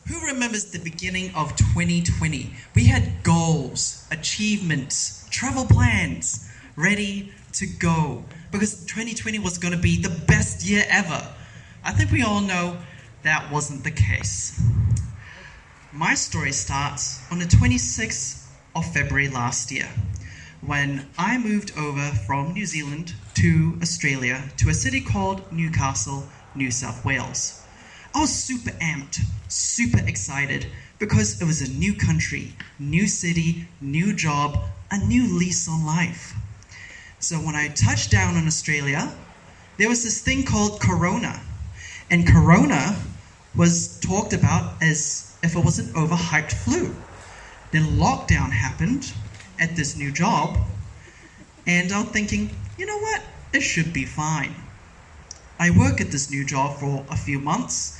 Who remembers the beginning of 2020? We had goals, achievements, travel plans ready to go because 2020 was going to be the best year ever. I think we all know that wasn't the case. My story starts on the 26th of February last year when I moved over from New Zealand to Australia to a city called Newcastle, New South Wales. I was super amped, super excited because it was a new country, new city, new job, a new lease on life. So when I touched down in Australia, there was this thing called Corona. And Corona was talked about as if it was an overhyped flu. Then lockdown happened at this new job, and I'm thinking, you know what, it should be fine. I work at this new job for a few months,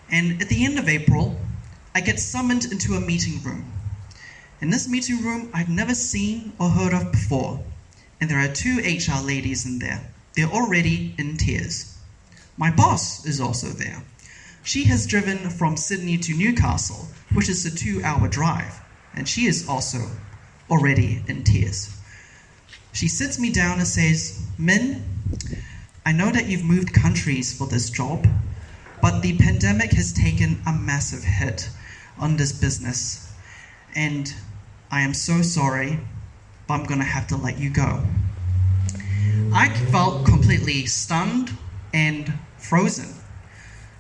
and at the end of April, I get summoned into a meeting room. In this meeting room, I've never seen or heard of before, and there are two HR ladies in there. They're already in tears. My boss is also there. She has driven from Sydney to Newcastle, which is a 2-hour drive, and she is also already in tears. She sits me down and says, "Min, I know that you've moved countries for this job, but the pandemic has taken a massive hit on this business, and I am so sorry, but I'm gonna have to let you go." I felt completely stunned and frozen,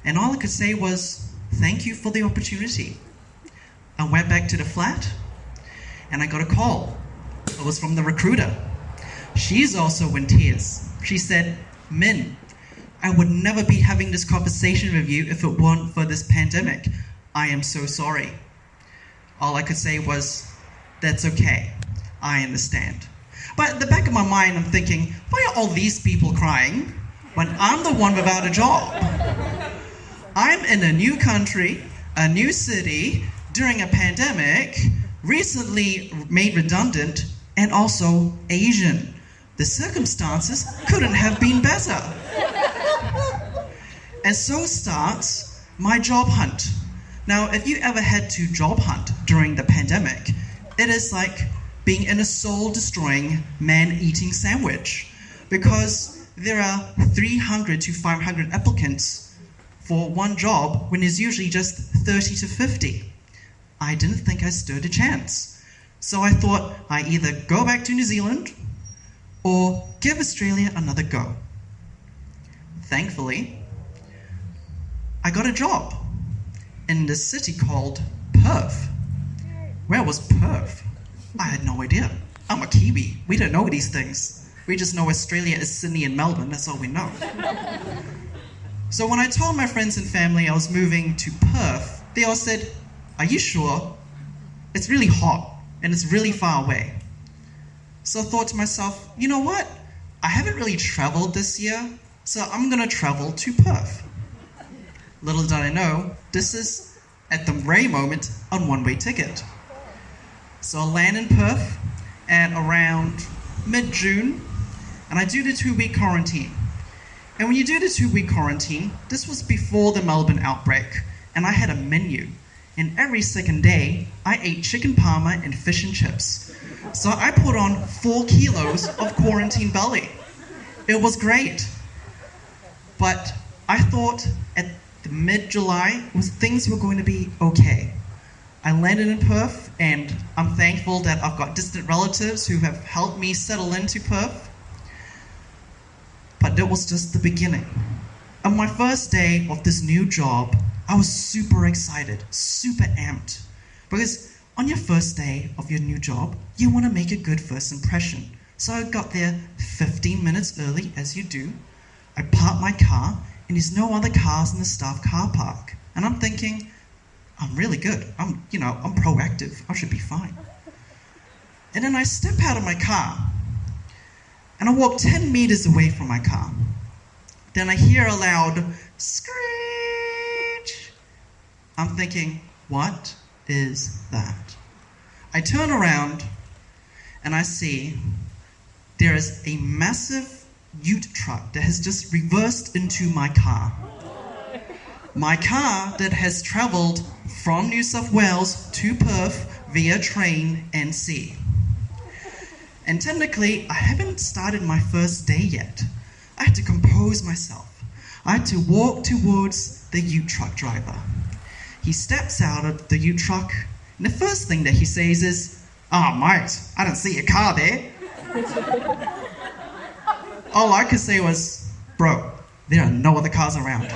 and all I could say was, "Thank you for the opportunity." I went back to the flat, and I got a call. It was from the recruiter. She's also in tears. She said, "Min, I would never be having this conversation with you if it weren't for this pandemic. I am so sorry." All I could say was, "That's okay. I understand." But at the back of my mind, I'm thinking, why are all these people crying when I'm the one without a job? I'm in a new country, a new city, during a pandemic, recently made redundant, and also Asian. The circumstances couldn't have been better. And so starts my job hunt. Now, if you ever had to job hunt during the pandemic, it is like being in a soul-destroying, man-eating sandwich because there are 300 to 500 applicants for one job when there's usually just 30 to 50. I didn't think I stood a chance. So I thought I'd either go back to New Zealand or give Australia another go. Thankfully, I got a job in this city called Perth. Where was Perth? I had no idea. I'm a Kiwi. We don't know these things. We just know Australia is Sydney and Melbourne. That's all we know. So when I told my friends and family I was moving to Perth, they all said, "Are you sure? It's really hot and it's really far away." So I thought to myself, you know what? I haven't really traveled this year, so I'm going to travel to Perth. Little did I know, this is, at the very moment, a one-way ticket. So I land in Perth at around mid-June, and I do the 2-week quarantine. And when you do the 2-week quarantine, this was before the Melbourne outbreak, and I had a menu. And every second day, I ate chicken parma and fish and chips. So I put on 4 kilos of quarantine belly. It was great. But I thought at the mid-July, things were going to be okay. I landed in Perth, and I'm thankful that I've got distant relatives who have helped me settle into Perth. But it was just the beginning. On my first day of this new job, I was super excited, super amped. Because on your first day of your new job, you want to make a good first impression. So I got there 15 minutes early, as you do. I parked my car, and there's no other cars in the staff car park. And I'm thinking, I'm really good. I'm proactive. I should be fine. And then I step out of my car, and I walk 10 meters away from my car. Then I hear a loud screech. I'm thinking, what is that? I turn around, and I see there is a massive ute truck that has just reversed into my car. My car that has traveled from New South Wales to Perth via train and sea. And technically, I haven't started my first day yet. I had to compose myself. I had to walk towards the ute truck driver. He steps out of the ute truck, and the first thing that he says is, "Oh, mate, I didn't see your car there." All I could say was, "Bro, there are no other cars around."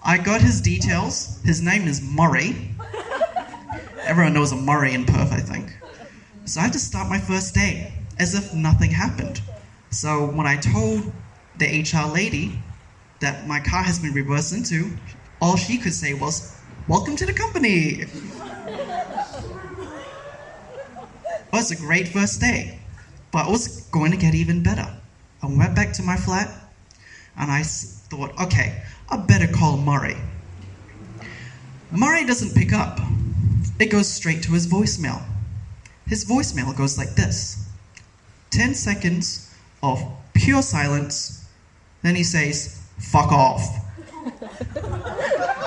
I got his details. His name is Murray. Everyone knows a Murray in Perth, I think. So I had to start my first day as if nothing happened. So when I told the HR lady that my car has been reversed into, all she could say was, "Welcome to the company." It was a great first day, but it was going to get even better. I went back to my flat and I thought, okay, I better call Murray. Murray doesn't pick up. It goes straight to his voicemail. His voicemail goes like this. 10 seconds of pure silence. Then he says, "Fuck off."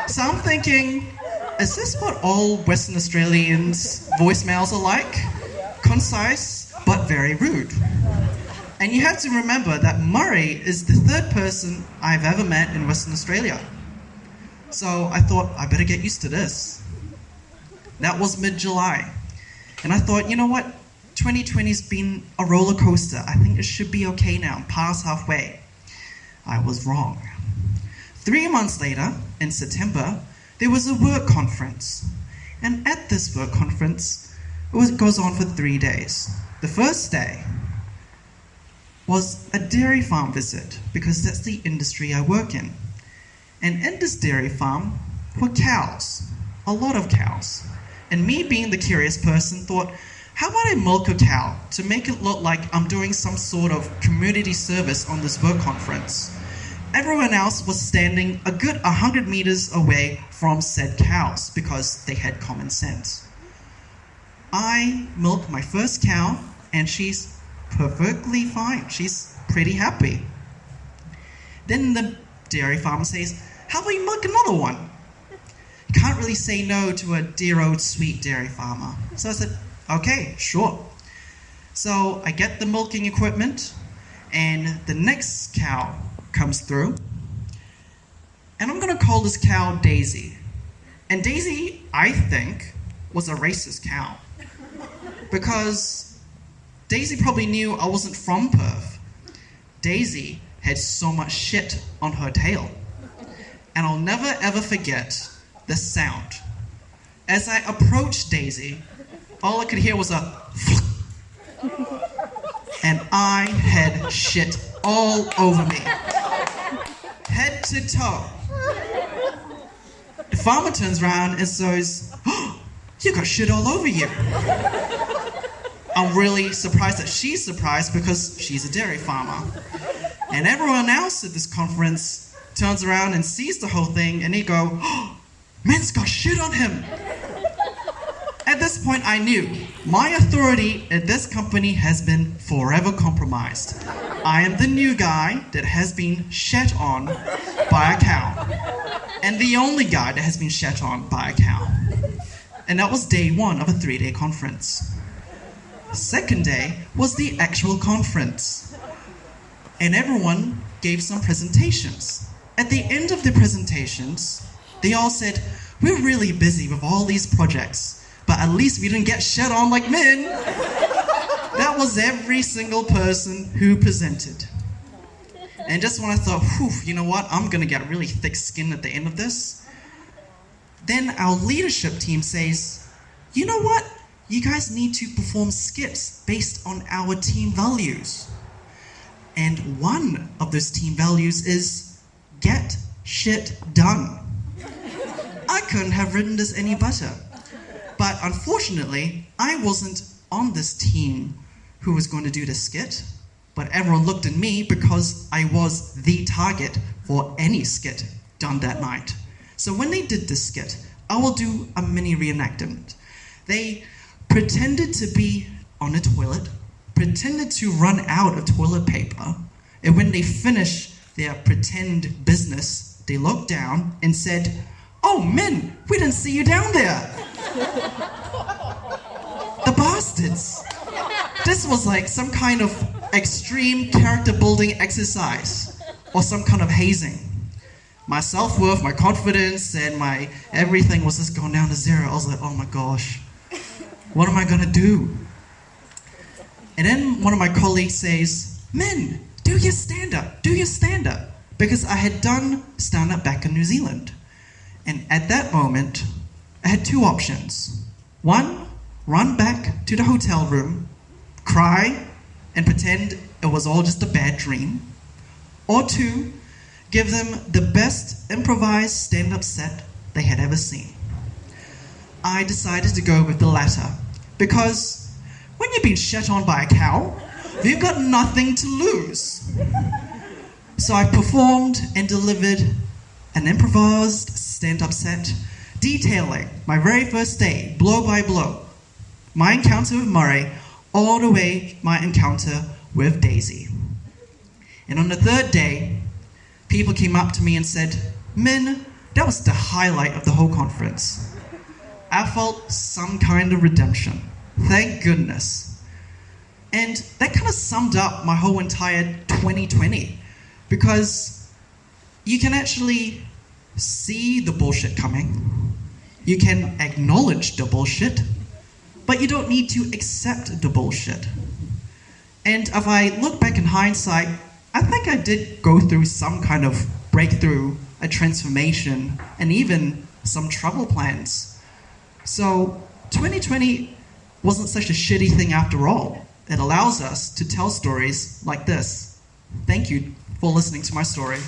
So I'm thinking, is this what all Western Australians' voicemails are like? Concise, but very rude. And you have to remember that Murray is the third person I've ever met in Western Australia. So I thought, I better get used to this. That was mid-July. And I thought, you know what? 2020's been a roller coaster. I think it should be okay now. I'm past halfway. I was wrong. 3 months later, in September, there was a work conference. And at this work conference, it goes on for 3 days. The first day was a dairy farm visit, because that's the industry I work in. And in this dairy farm were cows, a lot of cows. And me being the curious person thought, how about I milk a cow to make it look like I'm doing some sort of community service on this work conference? Everyone else was standing a good 100 meters away from said cows because they had common sense. I milked my first cow and she's perfectly fine. She's pretty happy. Then the dairy farmer says, how about you milk another one? Can't really say no to a dear old sweet dairy farmer. So I said, okay, sure. So I get the milking equipment and the next cow comes through. And I'm going to call this cow Daisy. And Daisy, I think, was a racist cow. Because Daisy probably knew I wasn't from Perth. Daisy had so much shit on her tail. And I'll never ever forget the sound. As I approached Daisy, all I could hear was a and I had shit all over me. Head to toe. The farmer turns around and says, oh, you got shit all over you. I'm really surprised that she's surprised because she's a dairy farmer. And everyone else at this conference turns around and sees the whole thing and they go, oh, man's got shit on him. At this point, I knew my authority at this company has been forever compromised. I am the new guy that has been shat on by a cow. And the only guy that has been shat on by a cow. And that was day one of a 3-day conference. Second day was the actual conference. And everyone gave some presentations. At the end of the presentations, they all said, we're really busy with all these projects. But at least we didn't get shit on like men. That was every single person who presented. And just when I thought, whew, you know what, I'm gonna get really thick skin at the end of this. Then our leadership team says, you know what, you guys need to perform skits based on our team values. And one of those team values is get shit done. I couldn't have written this any better. But unfortunately, I wasn't on this team who was going to do the skit, but everyone looked at me because I was the target for any skit done that night. So when they did this skit, I will do a mini reenactment. They pretended to be on a toilet, pretended to run out of toilet paper, and when they finished their pretend business, they looked down and said, "Oh, Min, we didn't see you down there." The bastards. This was like some kind of extreme character building exercise or some kind of hazing. My self-worth, my confidence, and my everything was just going down to zero. I was like, oh my gosh, what am I gonna do? And then one of my colleagues says, "Min, do your stand-up. Because I had done stand-up back in New Zealand. And at that moment, I had two options. One, run back to the hotel room, cry, and pretend it was all just a bad dream. Or two, give them the best improvised stand-up set they had ever seen. I decided to go with the latter, because when you've been shat on by a cow, you've got nothing to lose. So I performed and delivered an improvised stand-up set detailing my very first day, blow by blow, my encounter with Murray, all the way my encounter with Daisy. And on the third day, people came up to me and said, "Min, that was the highlight of the whole conference." I felt some kind of redemption. Thank goodness. And that kind of summed up my whole entire 2020, because you can actually see the bullshit coming. You can acknowledge the bullshit, but you don't need to accept the bullshit. And if I look back in hindsight, I think I did go through some kind of breakthrough, a transformation, and even some travel plans. So 2020 wasn't such a shitty thing after all. It allows us to tell stories like this. Thank you for listening to my story.